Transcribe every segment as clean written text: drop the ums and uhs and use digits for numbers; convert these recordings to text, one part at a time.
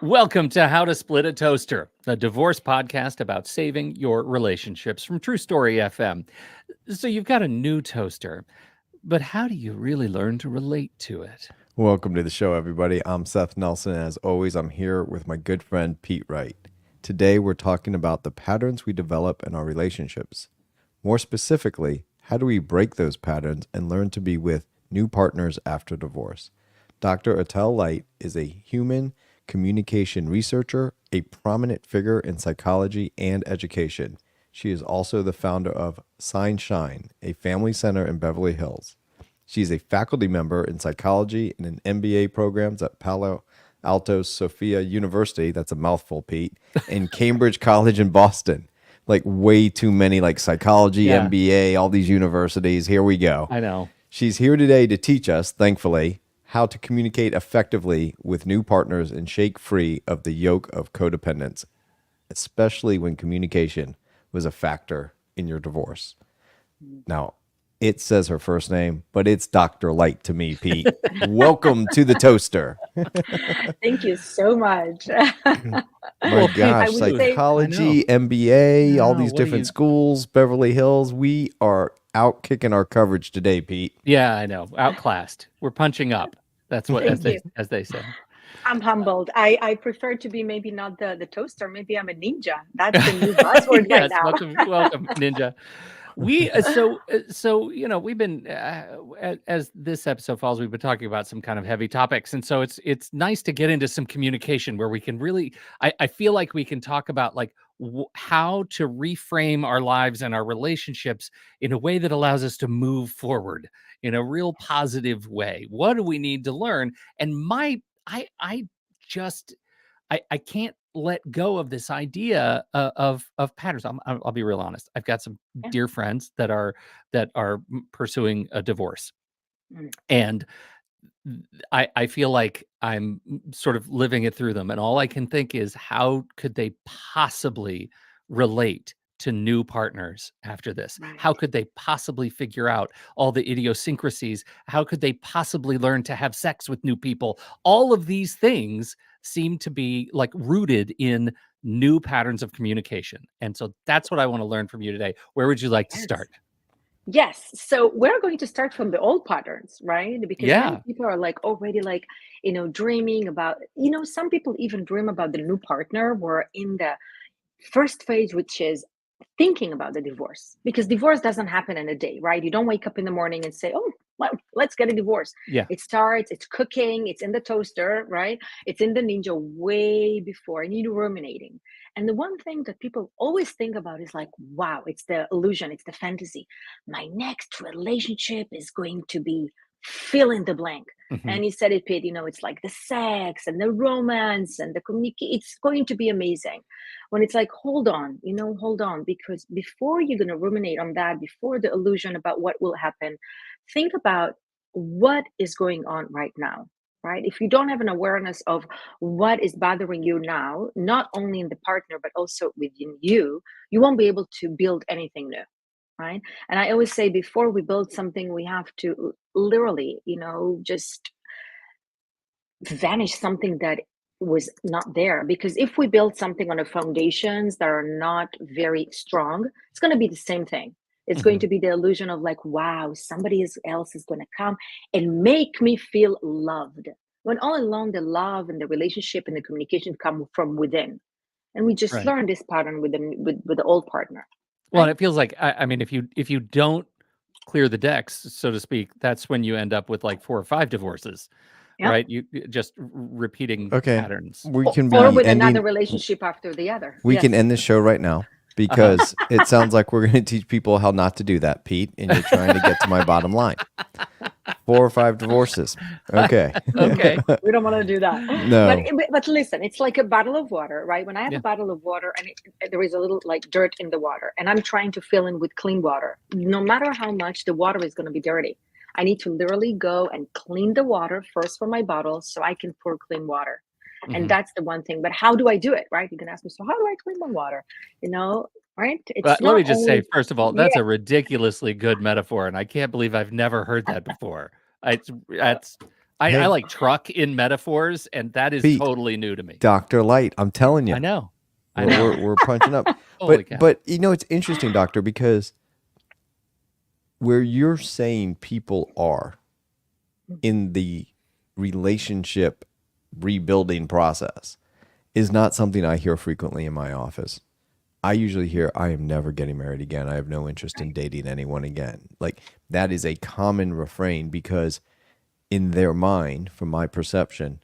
Welcome to How to Split a Toaster, a divorce podcast about saving your relationships from True Story FM. So you've got a new toaster, but how do you really learn to relate to it? Welcome to the show, everybody. I'm Seth Nelson, and as always, I'm here with my good friend Pete Wright. Today, we're talking about the patterns we develop in our relationships. More specifically, how do we break those patterns and learn to be with new partners after divorce? Dr. Etel Leit is a human communication researcher, a prominent figure in psychology and education. She is also the founder of Sign Shine, a family center in Beverly Hills. She's a faculty member in psychology and in MBA programs at Palo Alto Sophia University. That's a mouthful, Pete. And Cambridge College in Boston. Like way too many, like psychology, Yeah. MBA, all these universities. Here we go. I know. She's here today to teach us, thankfully, how to communicate effectively with new partners and shake free of the yoke of codependence, especially when communication was a factor in your divorce. Now, it says her first name, but it's Dr. Light to me, Pete. Welcome to the toaster. Thank you so much. My Well, gosh, would say- psychology, MBA, all No, these what are different you- schools, Beverly Hills. We are out kicking our coverage today, Pete. Yeah, I know. Outclassed. We're punching up. That's what, as Thank they say. I'm humbled. I prefer to be maybe not the toaster. Maybe I'm a ninja. That's the new buzzword right Yes, now. welcome, Ninja. We we've been as this episode falls, we've been talking about some kind of heavy topics, and so it's nice to get into some communication where we can really I feel like we can talk about like how to reframe our lives and our relationships in a way that allows us to move forward in a real positive way. What do we need to learn? And I just I can't let go of this idea of patterns. I'll be real honest. I've got some Yeah. dear friends that are pursuing a divorce, Mm. and I feel like I'm sort of living it through them, and all I can think is how could they possibly relate to new partners after this? How Right. could they possibly figure out all the idiosyncrasies? How could they possibly learn to have sex with new people? All of these things seem to be like rooted in new patterns of communication. And so that's what I want to learn from you today. Where would you like to Yes. start? Yes. So we're going to start from the old patterns, right? Because many Yeah. people are like already like, dreaming about, some people even dream about the new partner. We're in the first phase, which is thinking about the divorce, because divorce doesn't happen in a day, right? You don't wake up in the morning and say, oh, well, let's get a divorce. Yeah. It starts, it's cooking, it's in the toaster, right? It's in the ninja way before, and you're ruminating. And the one thing that people always think about is like, wow, it's the illusion, it's the fantasy. My next relationship is going to be fill in the blank. Mhm. And you said it, Pete, it's like the sex and the romance and the communicate. It's going to be amazing. When it's like, hold on, because before you're going to ruminate on that, before the illusion about what will happen, think about what is going on right now, right? If you don't have an awareness of what is bothering you now, not only in the partner, but also within you, you won't be able to build anything new. Right. And I always say before we build something, we have to literally, just vanish something that was not there. Because if we build something on the foundations that are not very strong, it's going to be the same thing. It's going Mhm. to be the illusion of like, wow, somebody else is going to come and make me feel loved. When all along the love and the relationship and the communication come from within. And we just Right. learn this pattern with the old partner. Well, and Right? it feels like I mean, if you don't clear the decks, so to speak, that's when you end up with like 4 or 5 divorces, Yeah. right? Just repeating Okay, patterns. we can Or be with another ending. relationship after the other. We can Yes. end this show right now because it sounds like we're going to teach people how not to do that, Pete. And you're trying to get to my bottom line. 4 or 5 divorces. Okay. Okay. We don't want to do that. No. But listen, it's like a bottle of water, right? When I have Yeah. a bottle of water and there is a little like dirt in the water, and I'm trying to fill in with clean water, no matter how much the water is going to be dirty, I need to literally go and clean the water first for my bottle so I can pour clean water. Mhm. And that's the one thing. But how do I do it, right? You can ask me, so how do I clean my water? Right? It's Let not me just say, only first of all, that's a ridiculously good metaphor, and I can't believe I've never heard that before. That's I Hey, like truck in metaphors, and that is Pete, totally new to me. Dr. Light, I'm telling you. I know. I We're, know. we're, we're punching up. Holy cow. But it's interesting, doctor, because where you're saying people are in the relationship rebuilding process is not something I hear frequently in my office. I usually hear, I am never getting married again. I have no interest in dating anyone again. Like, that is a common refrain because in their mind, from my perception,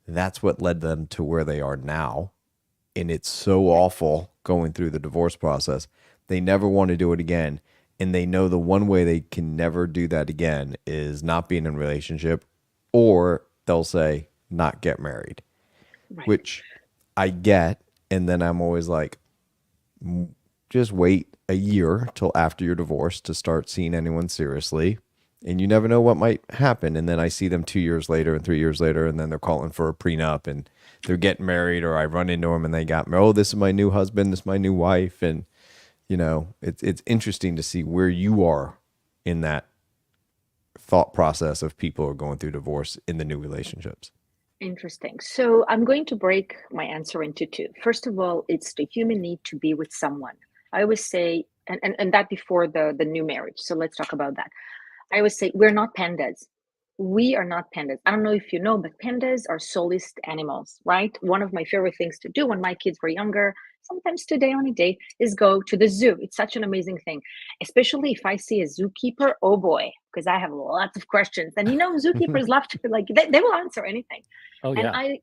that's what led them to where they are now. And it's so awful going through the divorce process. They never want to do it again. And they know the one way they can never do that again is not being in a relationship, or they'll say, not get married, Right. which I get. And then I'm always like, just wait a year till after your divorce to start seeing anyone seriously. And you never know what might happen. And then I see them 2 years later and 3 years later, and then they're calling for a prenup and they're getting married, or I run into them and they got, oh, this is my new husband, this is my new wife. And, it's interesting to see where you are in that thought process of people who are going through divorce in the new relationships. Interesting. So I'm going to break my answer into two. First of all, it's the human need to be with someone. I always say, and that before the new marriage. So let's talk about that. I always say we're not pandas. We are not pandas. I don't know if you know, but pandas are solist animals, right? One of my favorite things to do when my kids were younger, sometimes today on a date, is go to the zoo. It's such an amazing thing, especially if I see a zookeeper. Oh boy, because I have lots of questions. And zookeepers love to, like, they will answer anything. Oh, And yeah.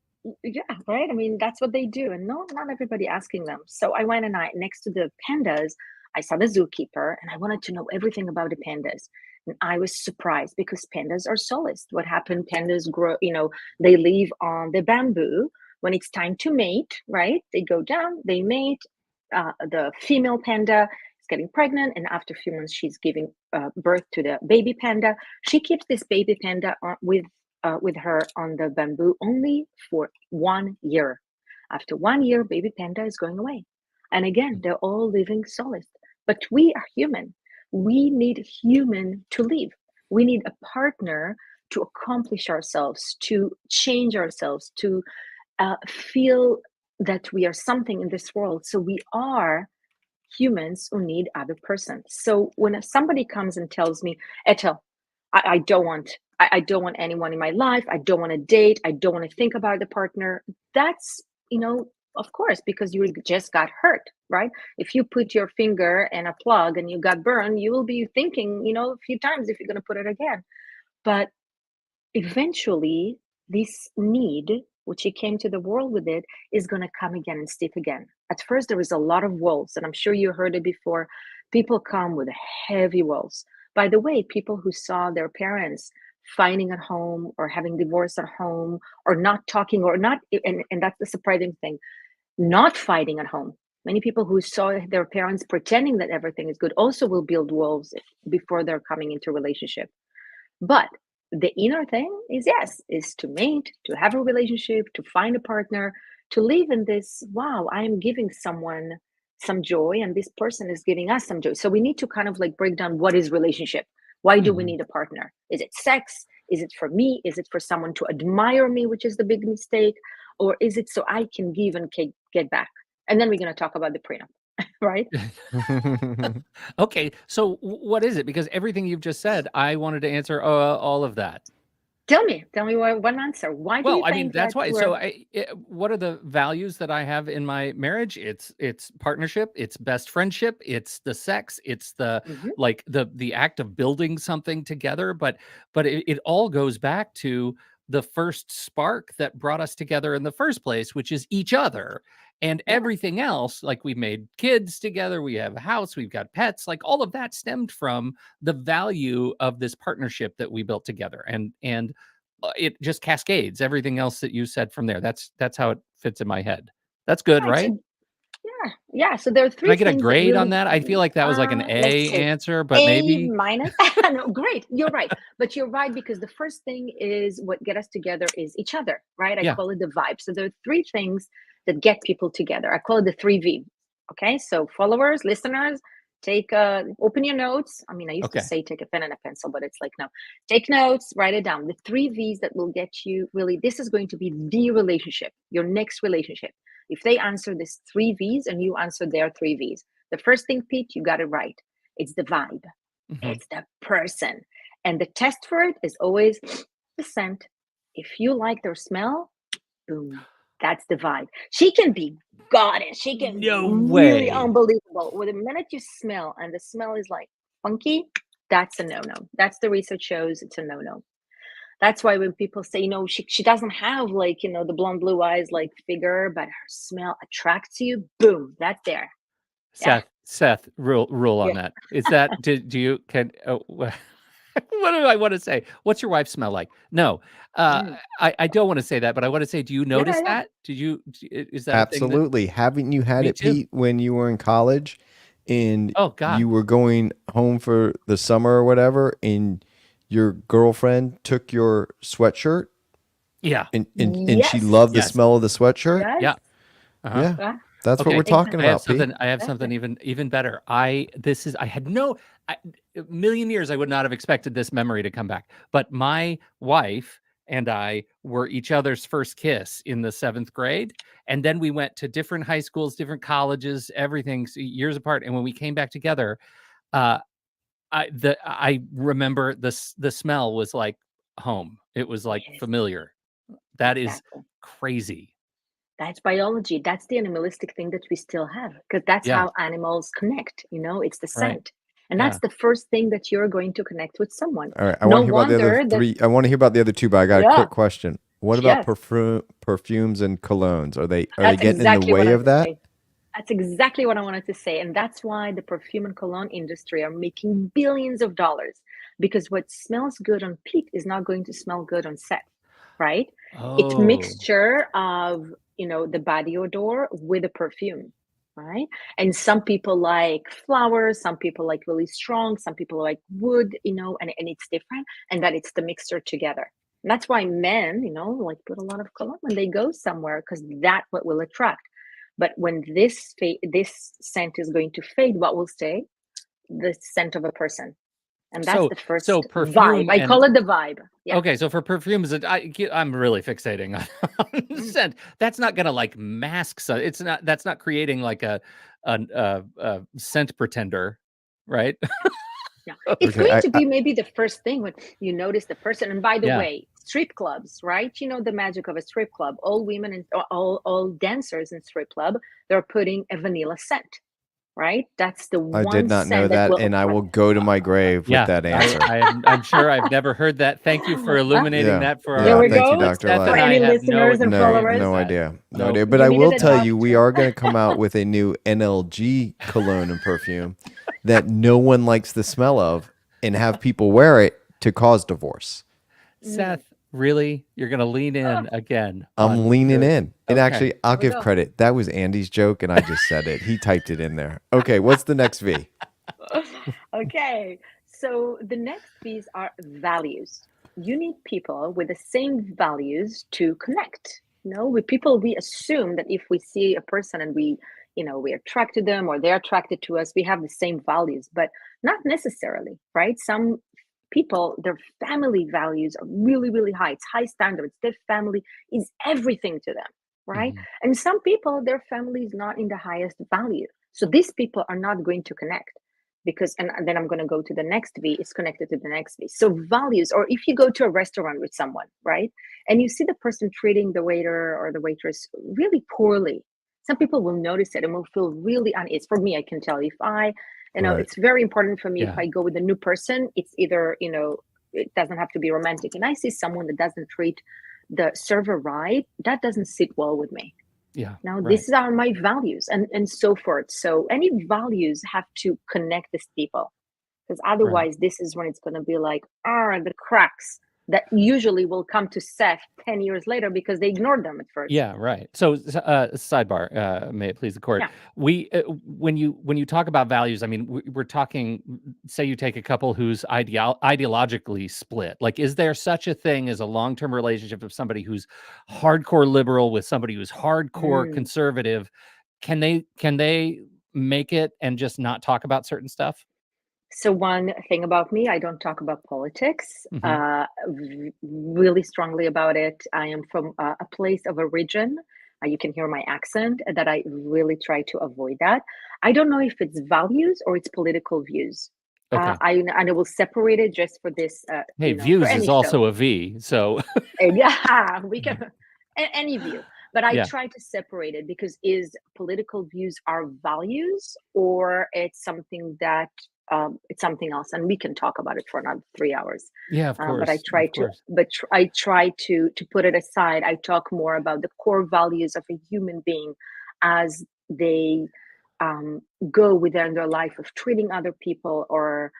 yeah, right. I mean, that's what they do. And no, not everybody asking them. So I went and next to the pandas, I saw the zookeeper and I wanted to know everything about the pandas. And I was surprised because pandas are solist. What happened? Pandas grow, they live on the bamboo. When it's time to mate, right? They go down, they mate. The female panda is getting pregnant, and after a few months, she's giving birth to the baby panda. She keeps this baby panda with her on the bamboo only for 1 year. After 1 year, baby panda is going away. And again, they're all living solid. But we are human. We need human to live. We need a partner to accomplish ourselves, to change ourselves, to feel that we are something in this world. So we are humans who need other persons. So when somebody comes and tells me, Etel, I don't want I don't want anyone in my life. I don't want to date. I don't want to think about the partner. That's, of course, because you just got hurt, right? If you put your finger in a plug and you got burned, you will be thinking, a few times if you're going to put it again. But eventually, this need, which he came to the world with it, is going to come again and stick again. At first, there is a lot of wolves, and I'm sure you heard it before. People come with heavy wolves. By the way, people who saw their parents fighting at home or having divorce at home or not talking or not, and that's the surprising thing, not fighting at home. Many people who saw their parents pretending that everything is good also will build wolves before they're coming into a relationship. But the inner thing is to mate, to have a relationship, to find a partner, to live in this, wow, I am giving someone some joy and this person is giving us some joy. So we need to kind of like break down what is relationship. Why do we Mhm. need a partner? Is it sex? Is it for me? Is it for someone to admire me, which is the big mistake? Or is it so I can give and get back? And then we're going to talk about the prenup, right? Okay, so what is it? Because everything you've just said, I wanted to answer all of that. Tell me one answer. Why do Well, you I mean, think that's that why. So, we're what are the values that I have in my marriage? It's partnership, it's best friendship, it's the sex, it's the Mhm. like the act of building something together. But it all goes back to the first spark that brought us together in the first place, which is each other. And Yeah. everything else, like we made kids together, we have a house, we've got pets, like all of that stemmed from the value of this partnership that we built together. And it just cascades everything else that you said from there. That's how it fits in my head. That's good, Right. right? So yeah. So there are Can three I get a things that grade on really, that? I feel like that was like an let's A say answer, but A maybe minus. No, great. You're right. But you're right because the first thing is what get us together is each other, right? I yeah. call it the vibe. So there are three things that get people together. I call it the three V. Okay. So followers, listeners, Take open your notes. I mean, I used to Okay. say take a pen and a pencil, but it's like no. Take notes, write it down. The 3 V's that will get you really. This is going to be the relationship, your next relationship. If they answer this 3 V's and you answer their 3 V's, the first thing, Pete, you got it right. It's the vibe. Mhm. It's the person. And the test for it is always the scent. If you like their smell, boom, that's the vibe. She can be goddess. She can be No really way. unbelievable. With the minute you smell and the smell is like funky, that's a no-no. That's the research shows it's a no-no. That's why when people say, she doesn't have like, the blonde blue eyes like figure, but her smell attracts you, boom, that's there. Yeah. Seth, rule on Yeah. that. Is that do you can what do I want to say? What's your wife smell like? No, Mm. I don't want to say that, but I want to say, do you Yeah, notice yeah. that? Is that a thing that? Absolutely. Haven't you had Me it, too. Pete, when you were in college and Oh God, you were going home for the summer or whatever, and your girlfriend took your sweatshirt yeah, and she Yes. loved the yes, smell of the sweatshirt? Yes. yeah. Uh-huh. Yeah. Yeah. That's what Okay, we're talking Exactly. I have about, Pete. something. I have something Exactly. even better. I had no I, a million years. I would not have expected this memory to come back. But my wife and I were each other's first kiss in the 7th grade, and then we went to different high schools, different colleges, everything years apart. And when we came back together, uh, I remember the smell was like home. It was like Yes. familiar. That is Exactly. crazy. That's biology. That's the animalistic thing that we still have, because that's Yeah. how animals connect. It's the Right. scent. And Yeah. that's the first thing that you're going to connect with someone. All right. I want No to hear about the other wonder that, three. I want to hear about the other two, but I got a yeah, quick question. What about yes, perfumes and colognes? Are they that's getting in the exactly what way I of wanted to that? say. That's exactly what I wanted to say. And that's why the perfume and cologne industry are making billions of dollars, because what smells good on peak is not going to smell good on set, right? It's Oh. mixture of, the body odor with a perfume, right? And some people like flowers, some people like really strong, some people like wood, and it's different. And that it's the mixture together. And that's why men, like put a lot of cologne when they go somewhere, because that's what will attract. But when this scent is going to fade, what will stay? The scent of a person. And that's So the so first vibe. perfume I and call it the vibe. Yeah. okay, so for perfumes, I'm really fixating on Mm. scent. That's not gonna like mask. So it's not. That's not creating like a scent pretender, right? Yeah. It's Okay. going to be maybe the first thing when you notice the person. And by the Yeah. way, strip clubs, right? You know the magic of a strip club. All women and all dancers in strip club, they're putting a vanilla scent, right? That's the I did one not know scent that that, will and I will attract. go to my grave with Yeah, that answer. I'm sure I've never heard that. Thank you for Huh? illuminating Yeah. that for our There Yeah. we audience. Thank you, go. But Dr. Steph For and Light. I any have no listeners and No, experience followers, with no that. idea. No No. idea. But you I needed will a tell you, we doctor. are going to come out with a new NLG cologne and perfume that no one likes the smell of and have people wear it to cause divorce. Mm. Seth, really? You're gonna lean Oh, in again I'm on leaning your in. And okay. actually, I'll there we give go. credit. That was Andy's joke, and I just said it. He typed it in there. Okay, what's the next V? Okay. So the next V's are values. You need people with the same values to connect. With people, we assume that if we see a person and we attract to them or they're attracted to us, we have the same values, but not necessarily, right? Some people, their family values are really, really high. It's high standards. Their family is everything to them, right? Mhm. And some people, their family is not in the highest value. So these people are not going to connect because, and then I'm going to go to the next V, it's connected to the next V. So values, or if you go to a restaurant with someone, right? And you see the person treating the waiter or the waitress really poorly. Some people will notice it and will feel really uneasy. For me, I can tell if Right. it's very important for me if Yeah. I go with a new person, it's either, it doesn't have to be romantic. And I see someone that doesn't treat the server right, that doesn't sit well with me. Yeah. Now, Right. these are my values and so forth. So any values have to connect these people, because Right. otherwise this is when it's going to be like, the cracks that usually will come to Seth 10 years later because they ignored them at first. Yeah, right. So, sidebar, may it please the court. Yeah. We, when you talk about values, I mean, we're talking. Say you take a couple who's ideologically split. Like, is there such a thing as a long-term relationship of somebody who's hardcore liberal with somebody who's hardcore Mm. conservative? Can they make it and just not talk about certain stuff? So one thing about me, I don't talk about politics Hmm. really strongly about it. I am from a place of origin. You can hear my accent that I really try to avoid that. I don't know if it's values or it's political views. Okay. I will separate it just for this, Hey, for views is any show. also a V. So And yeah, we can any view, but I yeah. try to separate it because is political views are values or it's something that it's something else, and we can talk about it for another 3 hours. Yeah, of But I course. try Of to, course. I try to put it aside. I talk more about the core values of a human being as they um, go within their life of treating other people or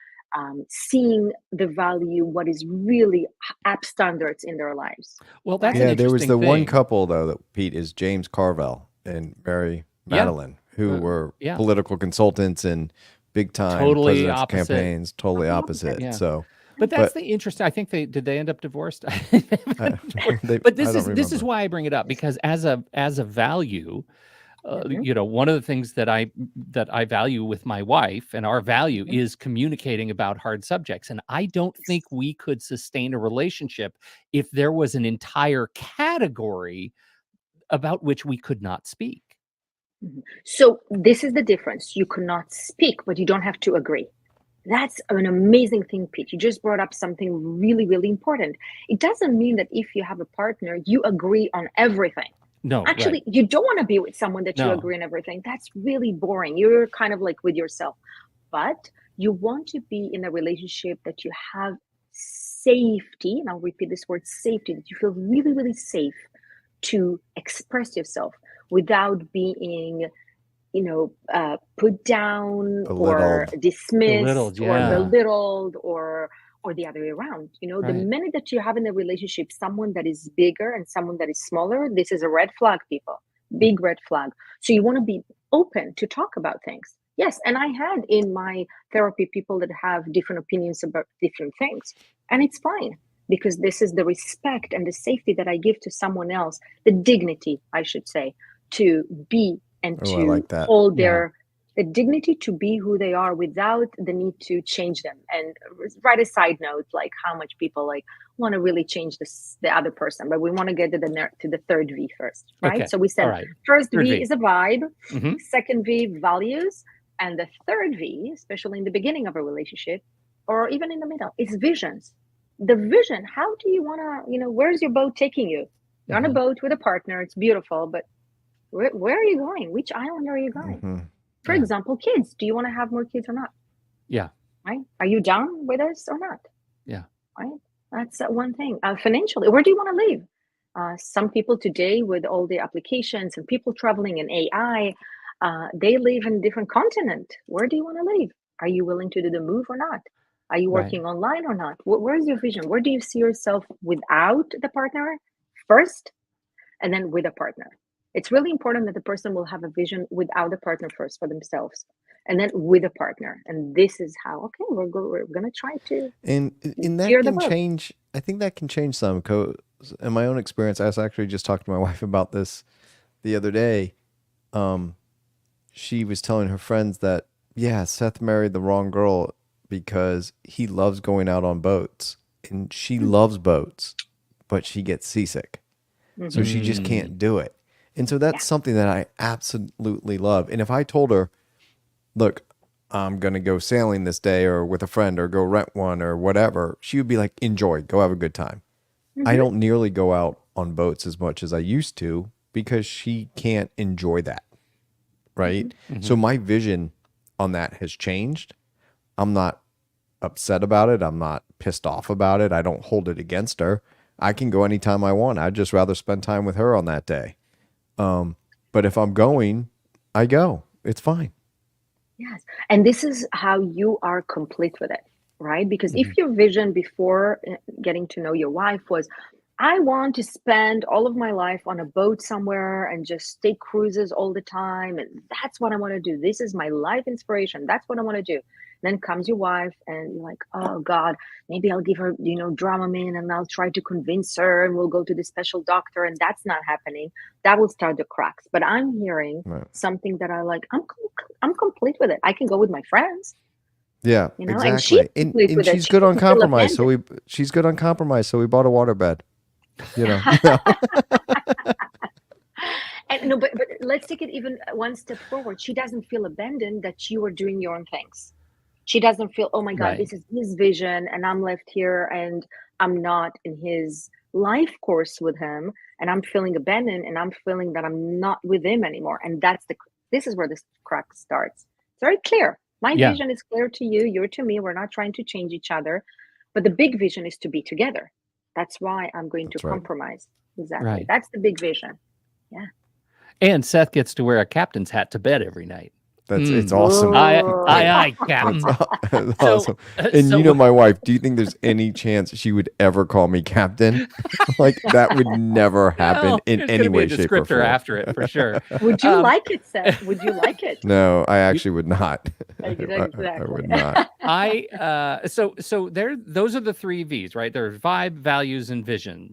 seeing the value, what is really app standards in their lives, Well, that's an right? Yeah, there was interesting the one thing. couple though that Pete is James Carvell and Mary Yeah. Madeline, who were Yeah. political consultants in big time Totally presidential opposite. campaigns, totally Totally opposite. opposite. Yeah. So, But that's but the interesting. I think they end up divorced. I think they I, ended up divorced. they, But I don't this is remember. why I bring it up, because as a value, Mhm. one of the things that I value with my wife, and our value Mhm. is communicating about hard subjects. And I don't think we could sustain a relationship if there was an entire category about which we could not speak. Mhm. So this is the difference. You cannot speak, but you don't have to agree. That's an amazing thing, Pete. You just brought up something really, really important. It doesn't mean that if you have a partner, you agree on everything. No, right. Actually, you don't want to be with someone that you No. agree on everything. That's really boring. You're kind of like with yourself. But you want to be in a relationship that you have safety, and I'll repeat this word safety, that you feel really, really safe to express yourself without being put down or Belittled. Belittled, dismissed or yeah. belittled or the other way around. The Right. minute that you have in a relationship someone that is bigger and someone that is smaller, this is a red flag, people. Big red flag. So you want to be open to talk about things. Yes, and I had in my therapy people that have different opinions about different things, and it's fine because this is the respect and the safety that I give to someone else, the dignity, I should say, to be and Oh, I to like that. hold Yeah. their the dignity to be who they are without the need to change them. And write a side note, like how much people like want to really change the other person, but we want to get to the third V first, right? Okay. So we All said right. first Third V V. is a vibe, Hmm. second V values, and the third V, especially in the beginning of a relationship or even in the middle, is visions. The vision. How do you want to? Where's your boat taking you? You're on a Hmm. boat with a partner. It's beautiful, but where are you going? Which island are you going? Hmm. For Yeah. example, kids. Do you want to have more kids or not? Yeah. Right? Are you down with us or not? Yeah. Right? That's one thing. Financially, where do you want to live? Some people today, with all the applications and people traveling in AI, they live in a different continent. Where do you want to live? Are you willing to do the move or not? Are you Right. working online or not? Where's your vision? Where do you see yourself without the partner first, and then with a partner? It's really important that the person will have a vision without a partner first for themselves, and then with a partner. And this is how, okay, we're gonna try to And that steer the can boat. change. I think that can change some. In my own experience, I was actually just talking to my wife about this the other day. Um, she was telling her friends that, yeah, Seth married the wrong girl because he loves going out on boats and she loves boats, but she gets seasick. So Mm-hmm. she just Mm. can't do it. And so Yeah. that's something that I absolutely love. And if I told her, look, I'm going to go sailing this day or with a friend or go rent one or whatever, she would be like, enjoy, go have a good time. I Mm-hmm. don't nearly go out on boats as much as I used to because she can't enjoy that. Mm-hmm. Right. So Hmm. my vision on that has changed. I'm not upset about it. I'm not pissed off about it. I don't hold it against her. I can go anytime I want. I'd just rather spend time with her on that day. But if I'm going, I go. It's fine. Yes. And this is how you are complete with it, right? Because Hmm. if your vision before getting to know your wife was, I want to spend all of my life on a boat somewhere and just take cruises all the time. And that's what I want to do. This is my life inspiration. That's what I want to do. Then comes your wife and you're like, oh God, maybe I'll give her, Dramamine and I'll try to convince her and we'll go to the special doctor, and that's not happening. That will start the cracks. But I'm hearing something that I like, I'm complete with it. I can go with my friends. Yeah, And exactly. she's And she's good on compromise. She's good on compromise. So we bought a waterbed. And no, but let's take it even one step forward. She doesn't feel abandoned that you are doing your own things. She doesn't feel, oh my God, this is his vision and I'm left here and I'm not in his life course with him, and I'm feeling abandoned and I'm feeling that I'm not with him anymore. And this is where this crack starts. It's very clear. My vision is clear to you, you're to me. We're not trying to change each other, but the big vision is to be together. That's why I'm going to compromise. Exactly. Right. That's the big vision. Yeah. And Seth gets to wear a captain's hat to bed every night. It's awesome. Aye, Captain. That's awesome. And my wife, do you think there's any chance she would ever call me Captain? Like, that would never happen in any way, shape, or form. After it, for sure. Would you like it, Seth? Would you like it? No, I actually would not. Exactly. I would not. So those are the 3 V's, right? There are vibe, values, and vision,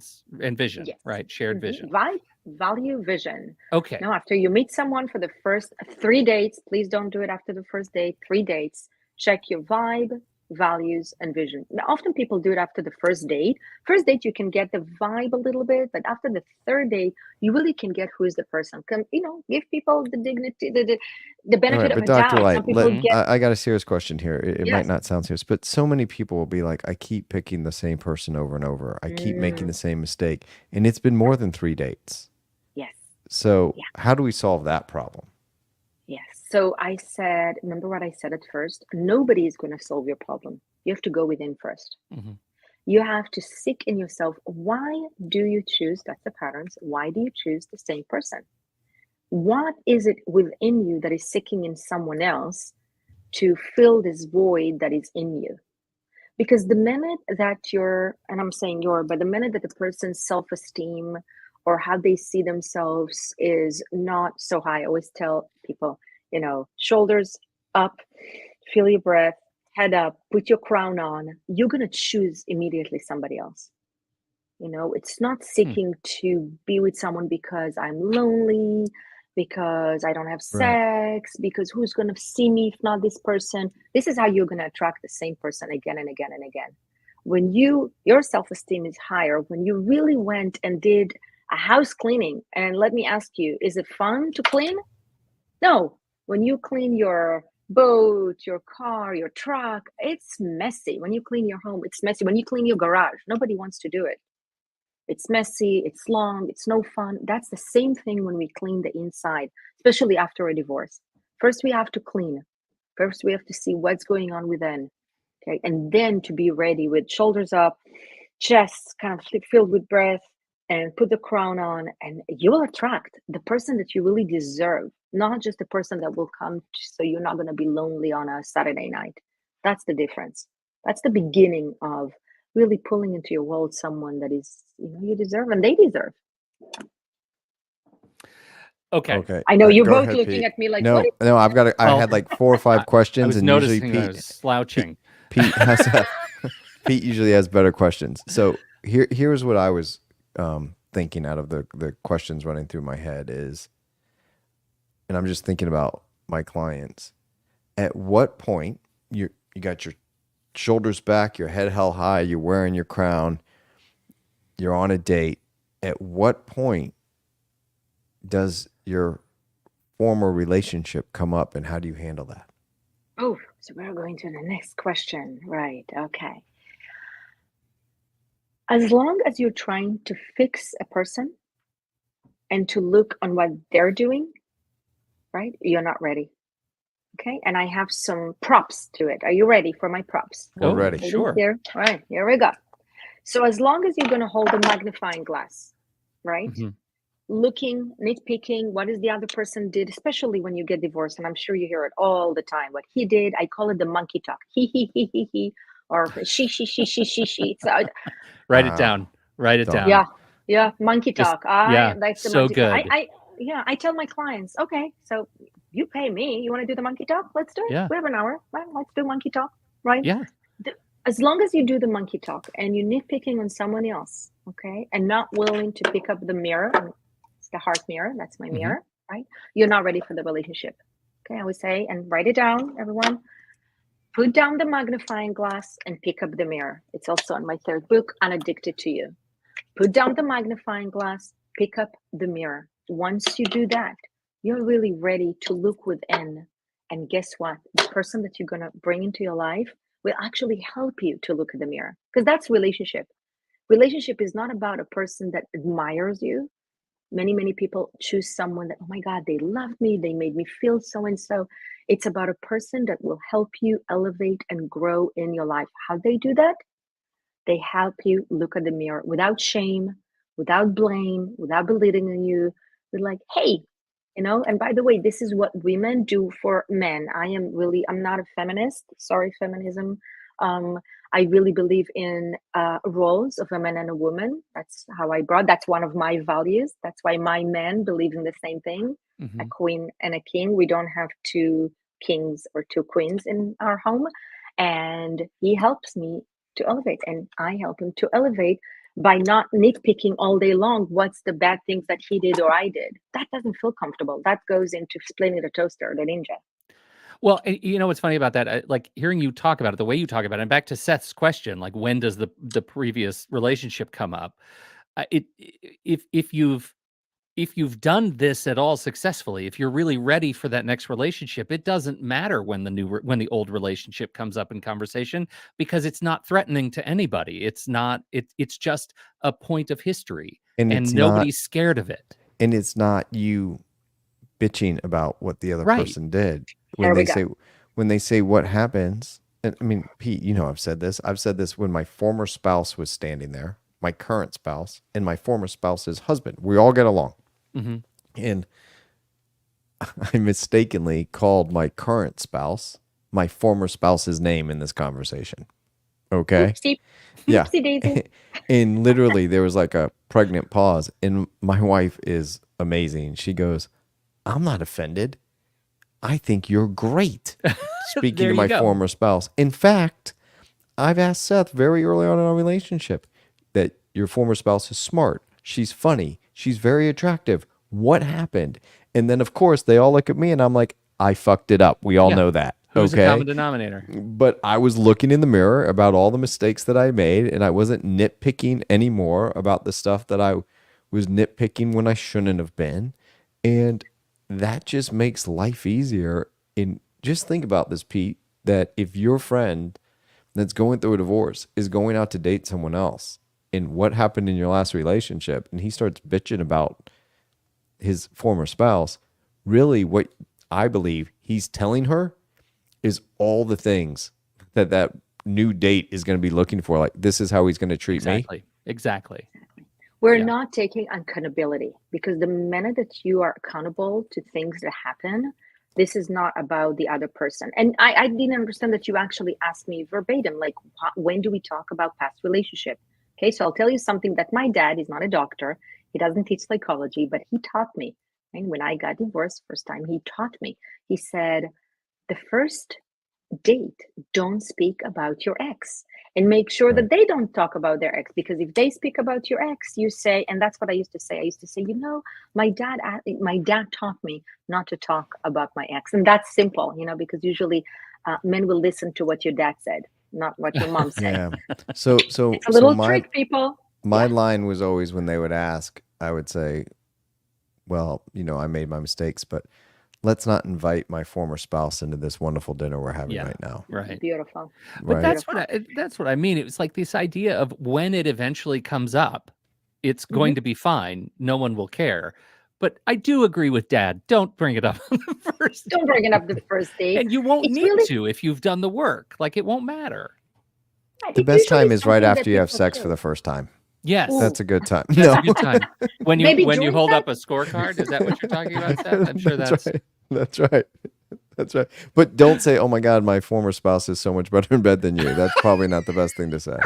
right? Shared vision. Vibe, value, vision. Okay. Now, after you meet someone for the first 3 dates, please don't do it after the first date. 3 dates. Check your vibe, values, and vision. Now, often people do it after the first date. First date, you can get the vibe a little bit, but after the 3rd date, you really can get who is the person. Give people the dignity, the benefit of a doubt. Dr. Leit, I got a serious question here. It might not sound serious, but so many people will be like, I keep picking the same person over and over. I keep making the same mistake. And it's been more than 3 dates. Yes. So how do we solve that problem? Yes. So I said, remember what I said at first? Nobody is going to solve your problem. You have to go within first. Mm-hmm. You have to seek in yourself, why do you choose, that's the patterns, why do you choose the same person? What is it within you that is seeking in someone else to fill this void that is in you? Because the minute that and I'm saying but the minute that the person's self-esteem or how they see themselves is not so high, I always tell people, shoulders up, feel your breath, head up, put your crown on, you're going to choose immediately somebody else. It's not seeking to be with someone because I'm lonely, because I don't have sex, because who's going to see me if not this person? This is how you're going to attract the same person again and again and again. When your self-esteem is higher, when you really went and did a house cleaning, and let me ask you, is it fun to clean? No. When you clean your boat, your car, your truck, it's messy. When you clean your home, it's messy. When you clean your garage, nobody wants to do it. It's messy, it's long, it's no fun. That's the same thing when we clean the inside, especially after a divorce. First, we have to clean. First, we have to see what's going on within. Okay. And then to be ready with shoulders up, chest kind of filled with breath, and put the crown on, and you will attract the person that you really deserve, not just the person that will come so you're not going to be lonely on a Saturday night. That's the difference. That's the beginning of really pulling into your world someone that is, you deserve and they deserve. Okay. I know you're both ahead, looking Pete. at me like, no, I had like 4 or 5 questions, and usually Pete, I was slouching. Pete usually has better questions. So here's what I was thinking out of the questions running through my head is, and I'm just thinking about my clients. At what point you got your shoulders back, your head held high, you're wearing your crown, you're on a date. At what point does your former relationship come up, and how do you handle that? Oh, so we're going to the next question. Right. Okay. As long as you're trying to fix a person and to look on what they're doing, right, you're not ready. Okay. And I have some props to it. Are you ready for my props? We're ready. Sure. Here. All right. Here we go. So as long as you're going to hold a magnifying glass, right? Mm-hmm. Looking, nitpicking, what is the other person did, especially when you get divorced. And I'm sure you hear it all the time. What he did, I call it the monkey talk. He, or she. So, Write it down. Write it down. Yeah. Monkey talk. That's the so monkey good. Talk. I tell my clients, okay, so You pay me. You want to do the monkey talk? Let's do it. Yeah. We have an hour. Right? Let's do monkey talk. Right? Yeah. As long as you do the monkey talk and you're nitpicking on someone else, okay, and not willing to pick up the mirror, it's the heart mirror, that's my mirror, right? You're not ready for the relationship. Okay, I would say, and write it down, everyone. Put down the magnifying glass and pick up the mirror. It's also in my third book, Unaddicted to You. Put down the magnifying glass, pick up the mirror. Once you do that, you're really ready to look within. And guess what? The person that you're going to bring into your life will actually help you to look at the mirror, because that's relationship. Relationship is not about a person that admires you. Many people choose someone that, oh my God, they love me, they made me feel so and so. It's about a person that will help you elevate and grow in your life. How they do that? They help you look at the mirror without shame, without blame, without belittling you. They're like, hey, and by the way, this is what women do for men. I'm not a feminist. Sorry, feminism. I really believe in roles of a man and a woman. That's that's one of my values. That's why my men believe in the same thing. A queen and a king. We don't have two kings or two queens in our home. And he helps me to elevate, and I help him to elevate by not nitpicking all day long what's the bad things that he did or I did. That doesn't feel comfortable. That goes into splitting the toaster or the ninja. Well, and you know what's funny about that? Like hearing you talk about it, the way you talk about it, and back to Seth's question, like when does the previous relationship come up? If you've done this at all successfully, if you're really ready for that next relationship, it doesn't matter when the old relationship comes up in conversation, because it's not threatening to anybody. It's just a point of history, And and it's nobody's scared of it. And it's not you bitching about what the other Right. person did. There When we they go. say what happens, and I mean, Pete, I've said this. I've said this when my former spouse was standing there, my current spouse, and my former spouse's husband. We all get along. And I mistakenly called my current spouse my former spouse's name in this conversation. Okay. Oopsie. Yeah. Oopsie daisy. And literally there was like a pregnant pause, and my wife is amazing. She goes, I'm not offended. I think you're great. Speaking There to you my go. former spouse. In fact, I've asked Seth very early on in our relationship that your former spouse is smart. She's funny. She's very attractive. What happened? And then, of course, they all look at me and I'm like, I fucked it up. We all Yeah. know that. Who's the Okay. common denominator? But I was looking in the mirror about all the mistakes that I made, and I wasn't nitpicking anymore about the stuff that I was nitpicking when I shouldn't have been. And that just makes life easier. And just think about this, Pete, that if your friend that's going through a divorce is going out to date someone else, and what happened in your last relationship, and he starts bitching about his former spouse, really what I believe he's telling her is all the things that new date is going to be looking for. Like, this is how he's going to treat me. Exactly. We're Yeah. not taking accountability, because the minute that you are accountable to things that happen, this is not about the other person. And I didn't understand that you actually asked me verbatim, like, when do we talk about past relationship? Okay, so I'll tell you something that my dad is not a doctor. He doesn't teach psychology, but he taught me. And when I got divorced first time, he taught me. He said, the first date, don't speak about your ex, and make sure that they don't talk about their ex, because if they speak about your ex, you say, and that's what I used to say, my dad taught me not to talk about my ex. And that's simple, because usually men will listen to what your dad said, not what your mom said. Yeah. So It's a little my trick, people. my line was always, when they would ask, I would say, well, I made my mistakes, but let's not invite my former spouse into this wonderful dinner we're having right now. Right. Beautiful. But Right. that's what I mean. It was like this idea of when it eventually comes up, it's going to be fine. No one will care. But I do agree with Dad. Don't bring it up on the first Don't bring it up the first date. And you won't It's need really- to if you've done the work. Like, it won't matter. The It's best time usually is right something after that you have people sex do. for the first time. Yes. That's a good time. That's a good time. When you Maybe when you during hold sex? up a scorecard, is that what you're talking about, Seth? I'm sure that's right. That's right. That's right. But don't say, oh my God, my former spouse is so much better in bed than you. That's probably not the best thing to say.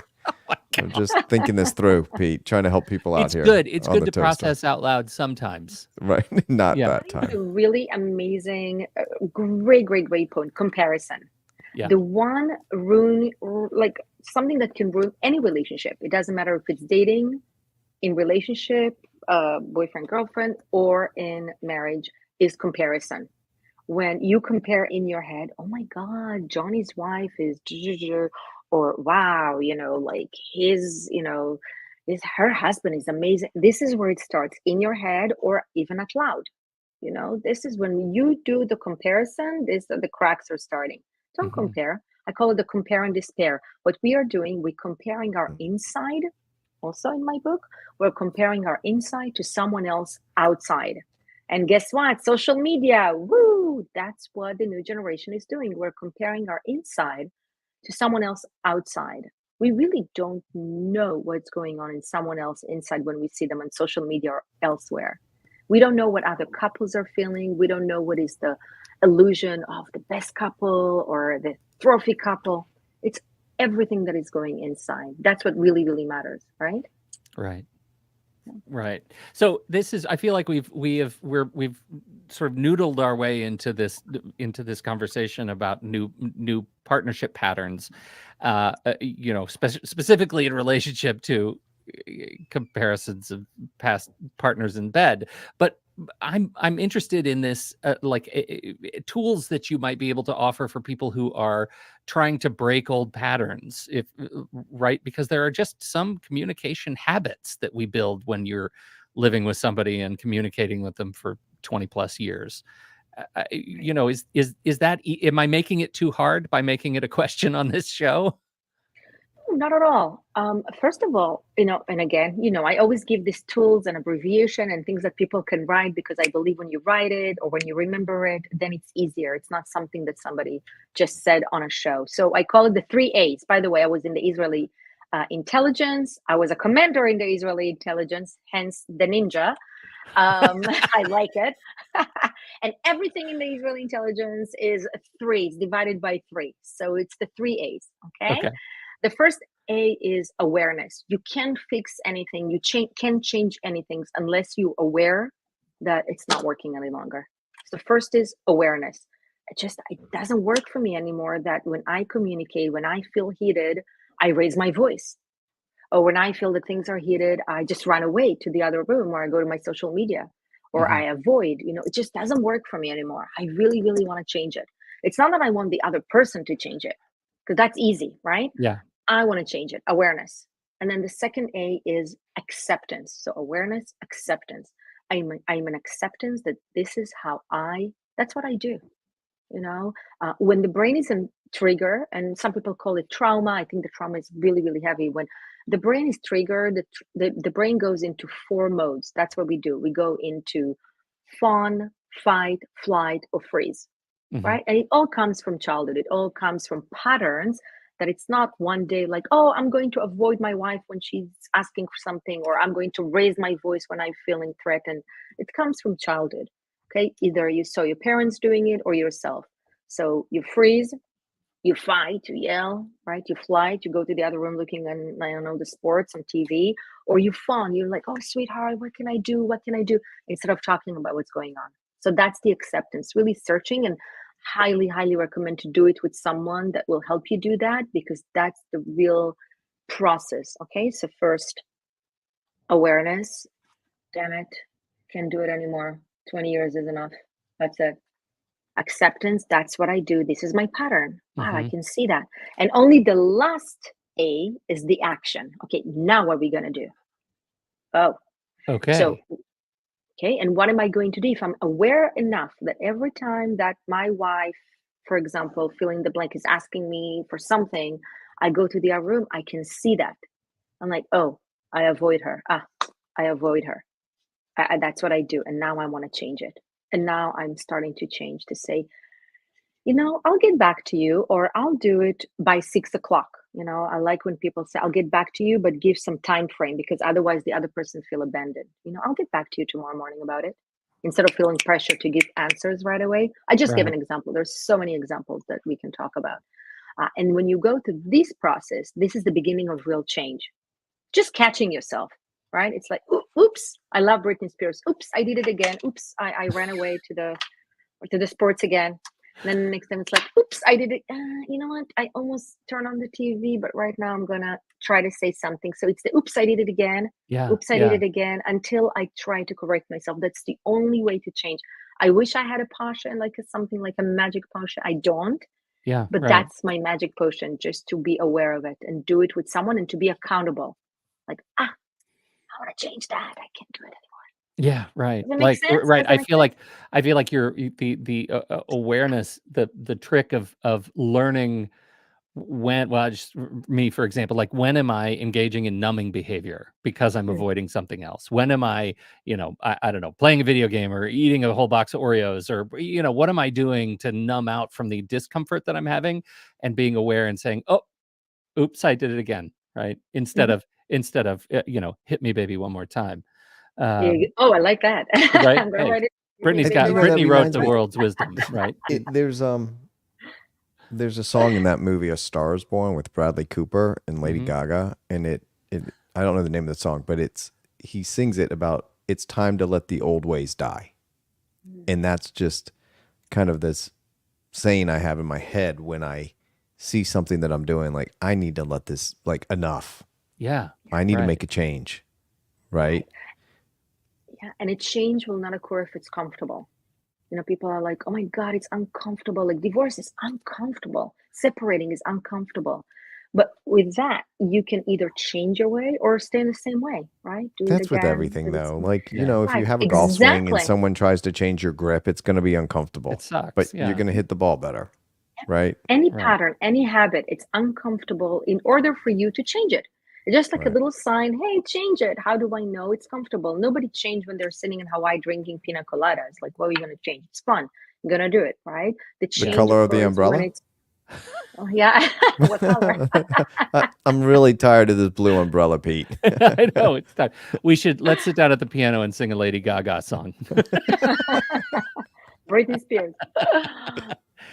I'm just thinking this through, Pete, trying to help people out It's here good. It's on good the to toaster. process out loud sometimes. Right. Not Yeah. that A time. really amazing, great point. Comparison. Yeah. The one ruin, like something that can ruin any relationship. It doesn't matter if it's dating, in relationship, boyfriend, girlfriend, or in marriage, is comparison. When you compare in your head, oh my God, Johnny's wife is, or wow, like her husband is amazing. This is where it starts in your head or even out loud. This is when you do the comparison, the cracks are starting. Don't Mhm. compare. I call it the compare and despair. What we are doing, we're comparing our inside. Also in my book, we're comparing our inside to someone else outside. And guess what? Social media, woo! That's what the new generation is doing. We're comparing our inside to someone else outside. We really don't know what's going on in someone else inside when we see them on social media or elsewhere. We don't know what other couples are feeling. We don't know what is the illusion of the best couple or the trophy couple. It's everything that is going inside. That's what really, really matters, right? Right. Right. So this is, I feel like we've sort of noodled our way into this conversation about new partnership patterns, specifically in relationship to comparisons of past partners in bed. But I'm interested in this, tools that you might be able to offer for people who are trying to break old patterns, right? Because there are just some communication habits that we build when you're living with somebody and communicating with them for 20 plus years. Is that, am I making it too hard by making it a question on this show? Not at all. First of all, and again, I always give these tools and abbreviation and things that people can write because I believe when you write it or when you remember it, then it's easier. It's not something that somebody just said on a show. So I call it the 3 A's. By the way, I was in the Israeli intelligence. I was a commander in the Israeli intelligence, hence the ninja. I like it. And everything in the Israeli intelligence is three. It's divided by three. So it's the 3 A's. Okay. Okay. The first A is awareness. You can't fix anything. You can't change anything unless you're aware that it's not working any longer. So the first is awareness. It doesn't work for me anymore that when I communicate, when I feel heated, I raise my voice. Or when I feel that things are heated, I just run away to the other room or I go to my social media or I avoid. It just doesn't work for me anymore. I really, really want to change it. It's not that I want the other person to change it because that's easy, right? Yeah. I want to change it, awareness. And then the second A is acceptance. So awareness, acceptance. I'm an acceptance that this is that's what I do. When the brain is in trigger, and some people call it trauma, I think the trauma is really, really heavy. When the brain is triggered, the brain goes into 4 modes. That's what we do. We go into fawn, fight, flight, or freeze, right? And it all comes from childhood. It all comes from patterns that it's not one day like, oh, I'm going to avoid my wife when she's asking for something, or I'm going to raise my voice when I'm feeling threatened. It comes from childhood. Okay. Either you saw your parents doing it or yourself. So you freeze, you fight, you yell, right? You flight, you go to the other room looking on, I don't know, the sports on TV, or you fawn, you're like, oh, sweetheart, what can I do? What can I do? Instead of talking about what's going on. So that's the acceptance, really searching, and highly, highly recommend to do it with someone that will help you do that because that's the real process. Okay. So first, awareness. Damn it. Can't do it anymore. 20 years is enough. That's it. Acceptance. That's what I do. This is my pattern. Wow, I can see that. And only the last A is the action. Okay, now what are we going to do? Oh, Okay. so, okay. And what am I going to do if I'm aware enough that every time that my wife, for example, filling the blank, is asking me for something, I go to the other room, I can see that. I'm like, oh, I avoid her. I avoid her. That's what I do. And now I want to change it. And now I'm starting to change to say, I'll get back to you, or I'll do it by 6 o'clock. I like when people say, I'll get back to you, but give some time frame because otherwise the other person feel abandoned. I'll get back to you tomorrow morning about it instead of feeling pressure to give answers right away. I just give an example. There's so many examples that we can talk about. And when you go through this process, this is the beginning of real change. just catching yourself, right? It's like, oops, I love Britney Spears. Oops, I did it again. Oops, I ran away to the sports again. And then the next time it's like, oops, I did it. You know what? I almost turned on the TV, but right now I'm gonna try to say something. So it's the oops, I did it again. Yeah. Oops, I did it again, until I try to correct myself. That's the only way to change. I wish I had a potion, like something like a magic potion. I don't, Yeah. but Right. that's my magic potion, just to be aware of it and do it with someone and to be accountable. Like, I want to change that. I can't do it anymore. Yeah, right. Does it make Like, sense? right. Does it make sense? I feel like the awareness, the trick of learning when, well, just me, for example, like when am I engaging in numbing behavior because I'm Mm, avoiding something else? When am I, I don't know, playing a video game or eating a whole box of Oreos, or, what am I doing to numb out from the discomfort that I'm having, and being aware and saying, oh, oops, I did it again. Right. mhm. Instead of, hit me, baby, one more time. Oh, I like that. Right? I'm gonna Hey, write it. Give me a big You know, that Brittany wrote reminds the me. world's wisdom, right? There's a song in that movie, A Star Is Born, with Bradley Cooper and Lady Mhm. Gaga, and it I don't know the name of the song, but he sings it about it's time to let the old ways die. And that's just kind of this saying I have in my head when I see something that I'm doing, like I need to let this, like, enough. Yeah. I need to Right. make a change, Right. right? Yeah, and a change will not occur if it's comfortable. People are like, "Oh my God, it's uncomfortable." Like divorce is uncomfortable. Separating is uncomfortable. But with that, you can either change your way or stay in the same way, right? Do it That's with again. everything Do the though. same. Like, Yeah. if you Right. have a golf swing and Exactly. someone tries to change your grip, it's going to be It uncomfortable, but sucks. you're Yeah. going to hit the ball better, right? Any Right. pattern, any habit, it's uncomfortable in order for you to change it. It's just like a Right. little sign, hey, change it. How do I know it's comfortable? Nobody changed when they're sitting in Hawaii drinking pina coladas. Like, what are you going to change? It's fun. I'm going to do it, right? The The Yeah. change color of the occurs when umbrella? it's, oh, yeah, what color? I'm really tired of this blue umbrella, Pete. I know it's time. Let's sit down at the piano and sing a Lady Gaga song. Britney Spears.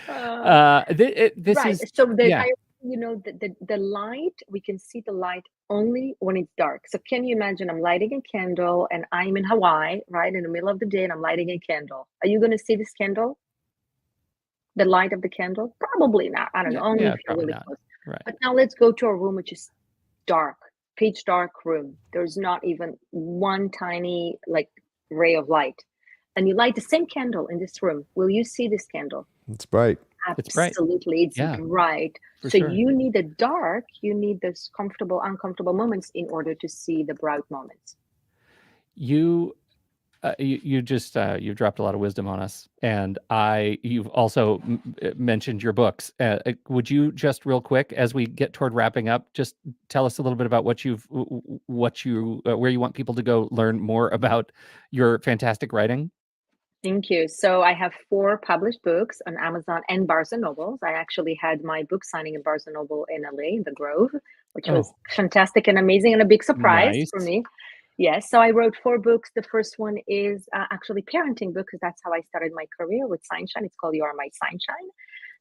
Uh, This right. is, So the yeah. I the light, we can see the light only when it's dark. So can you imagine I'm lighting a candle and I'm in Hawaii, right, in the middle of the day, and I'm lighting a candle. Are you gonna see this candle? The light of the candle? Probably not. I don't know, Yeah. only Yeah. if you're Probably really not. close. Right. But now let's go to a room which is dark, pitch dark room. There's not even one tiny like ray of light. And you light the same candle in this room. Will you see this candle? It's bright. It's bright. Absolutely, it's Yeah. bright. For So sure. you need the dark, you need those comfortable, uncomfortable moments in order to see the bright moments. You you just you've dropped a lot of wisdom on us, and you've also mentioned your books. Would you just real quick, as we get toward wrapping up, just tell us a little bit about what you where you want people to go learn more about your fantastic writing? Thank you. So I have 4 published books on Amazon and Barnes& and Nobles. I actually had my book signing in Barnes& and Noble in LA, in the Grove, which was Oh, fantastic and amazing and a big surprise for nice. me. Yes, so I wrote 4 books. The first one is actually parenting book, because that's how I started my career with Sunshine. It's called You Are My Sunshine.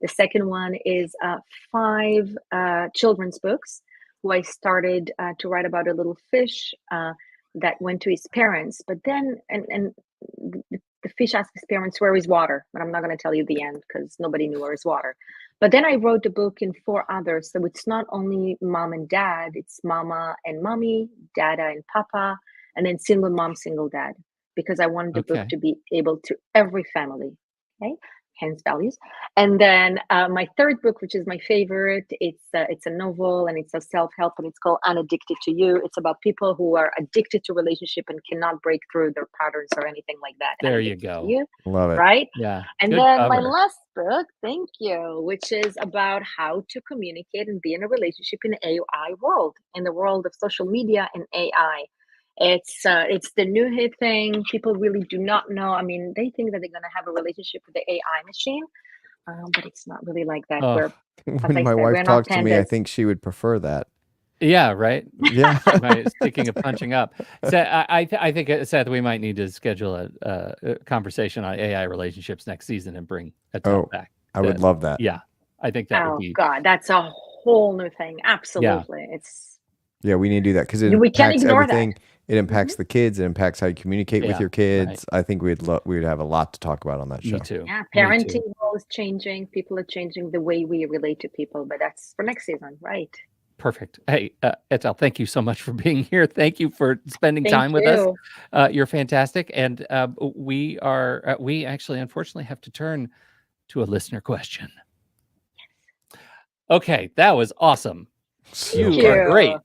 The second one is 5 children's books, who I started to write about a little fish that went to his parents, but then and the fish asked his parents, "Where is water?" But I'm not going to tell you the end because nobody knew where is water. But then I wrote the book in 4 others. So it's not only mom and dad, it's mama and mommy, dada and papa, and then single mom, single dad, because I wanted the book Okay. to be able to every family. Okay. Hence values. And then my third book, which is my favorite, it's a novel and it's a self-help, and it's called Unaddicted to You. It's about people who are addicted to relationship and cannot break through their patterns or anything like that. There you Unaddicted to go. You, Love it. right? Yeah. And Good then my cover. last book, thank you, which is about how to communicate and be in a relationship in the AI world, in the world of social media and AI. It's the new hit thing. People really do not know. I mean, they think that they're gonna have a relationship with the AI machine, but it's not really like that. Oh, As When I my said, wife we're not talks to me, I pandas. think she would prefer that. yeah. Right. Yeah. Right, speaking of punching up, so I think, Seth, we might need to schedule a conversation on AI relationships next season and bring Etel Oh, back. I would love that. Yeah, I think that would Oh be, God, that's a whole new thing. yeah. Absolutely, it's Yeah, we need to do that because it We can't impacts ignore that. everything. It impacts the kids. It impacts how you communicate with Yeah, your right. kids. I think we'd have a lot to talk about on that show. Me too. Yeah, Me parenting too. role is changing. People are changing the way we relate to people, but that's for next season, right? Perfect. Hey, Etel, thank you so much for being here. Thank you for spending Thank time with us. you. You're fantastic. And we actually, unfortunately, have to turn to a listener question. Okay, that was awesome. So You Thank are you. great.